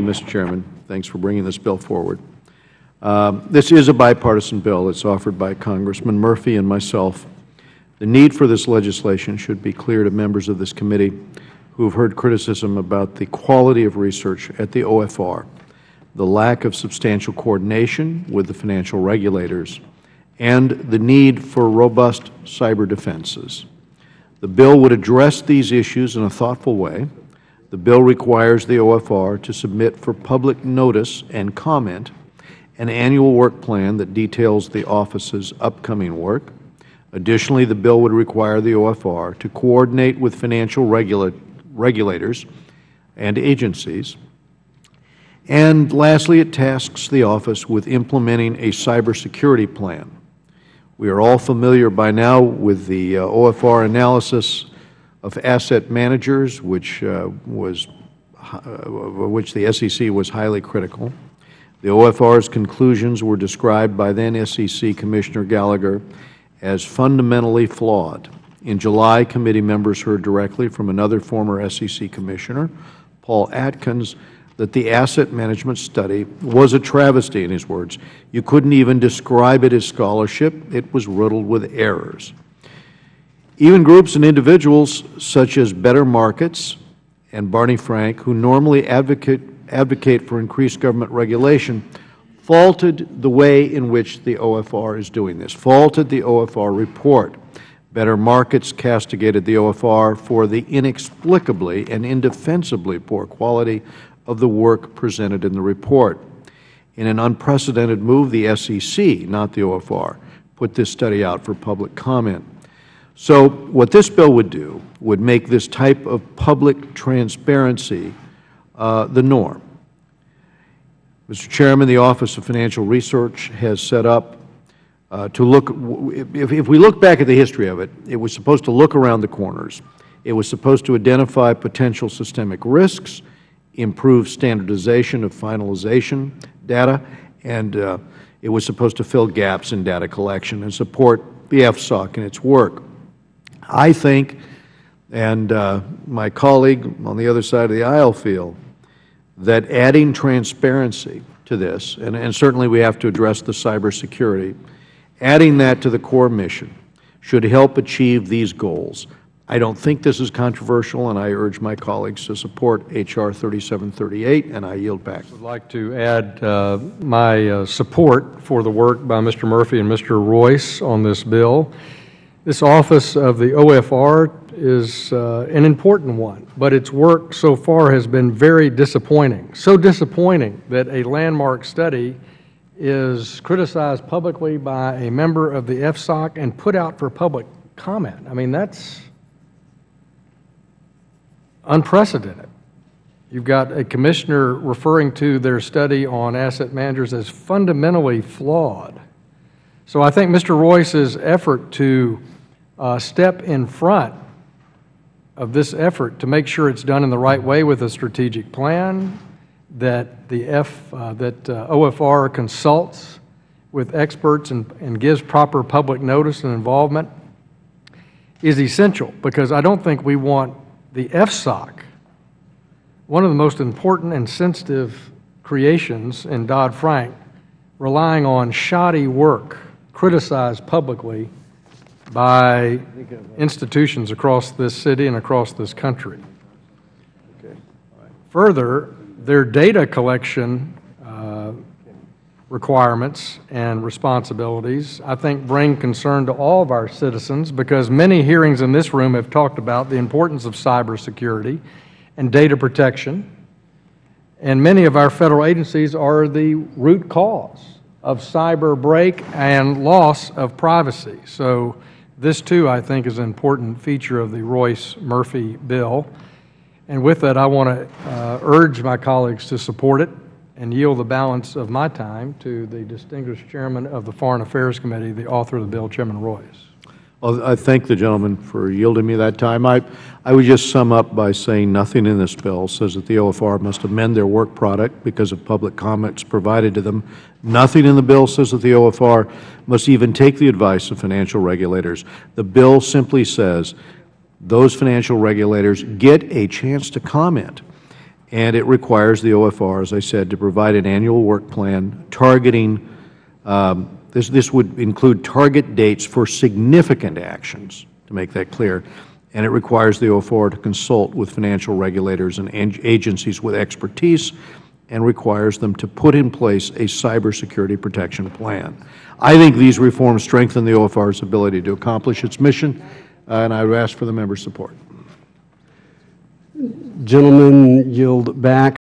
Mr. Chairman. Thanks for bringing this bill forward. This is a bipartisan bill. It's offered by Congressman Murphy and myself. The need for this legislation should be clear to members of this committee who have heard criticism about the quality of research at the OFR, the lack of substantial coordination with the financial regulators, and the need for robust cyber defenses. The bill would address these issues in a thoughtful way. The bill requires the OFR to submit for public notice and comment an annual work plan that details the Office's upcoming work. Additionally, the bill would require the OFR to coordinate with financial regulators and agencies. And lastly, it tasks the Office with implementing a cybersecurity plan. We are all familiar by now with the OFR analysis of asset managers, which the SEC was highly critical. The OFR's conclusions were described by then SEC Commissioner Gallagher as fundamentally flawed. In July, committee members heard directly from another former SEC Commissioner, Paul Atkins, that the asset management study was a travesty, in his words. You couldn't even describe it as scholarship. It was riddled with errors. Even groups and individuals such as Better Markets and Barney Frank, who normally advocate for increased government regulation, faulted the way in which the OFR is doing this, faulted the OFR report. Better Markets castigated the OFR for the inexplicably and indefensibly poor quality of the work presented in the report. In an unprecedented move, the SEC, not the OFR, put this study out for public comment. So what this bill would do would make this type of public transparency the norm. Mr. Chairman, the Office of Financial Research has set up to look, if we look back at the history of it, it was supposed to look around the corners. It was supposed to identify potential systemic risks, improve standardization of finalization data, and it was supposed to fill gaps in data collection and support the FSOC in its work. I think, and my colleague on the other side of the aisle feel, that adding transparency to this, and certainly we have to address the cybersecurity, adding that to the core mission should help achieve these goals. I don't think this is controversial, and I urge my colleagues to support H.R. 3738, and I yield back. I would like to add my support for the work by Mr. Murphy and Mr. Royce on this bill. This office of the OFR is an important one, but its work so far has been very disappointing. So disappointing that a landmark study is criticized publicly by a member of the FSOC and put out for public comment. I mean, that's unprecedented. You've got a commissioner referring to their study on asset managers as fundamentally flawed. So I think Mr. Royce's effort to step in front of this effort to make sure it's done in the right way with a strategic plan, that the OFR consults with experts and gives proper public notice and involvement is essential, because I don't think we want the FSOC, one of the most important and sensitive creations in Dodd-Frank, relying on shoddy work criticized publicly by institutions across this city and across this country. Further, their data collection requirements and responsibilities, I think, bring concern to all of our citizens, because many hearings in this room have talked about the importance of cybersecurity and data protection, and many of our federal agencies are the root cause of cyber break and loss of privacy. So this, too, I think, is an important feature of the Royce-Murphy bill. And with that, I want to urge my colleagues to support it and yield the balance of my time to the distinguished chairman of the Foreign Affairs Committee, the author of the bill, Chairman Royce. Well, I thank the gentleman for yielding me that time. I would just sum up by saying nothing in this bill says that the OFR must amend their work product because of public comments provided to them. Nothing in the bill says that the OFR must even take the advice of financial regulators. The bill simply says those financial regulators get a chance to comment. and it requires the OFR, as I said, to provide an annual work plan targeting, this would include target dates for significant actions, to make that clear, and it requires the OFR to consult with financial regulators and agencies with expertise, and requires them to put in place a cybersecurity protection plan. I think these reforms strengthen the OFR's ability to accomplish its mission, and I would ask for the members' support. Gentlemen, yield back.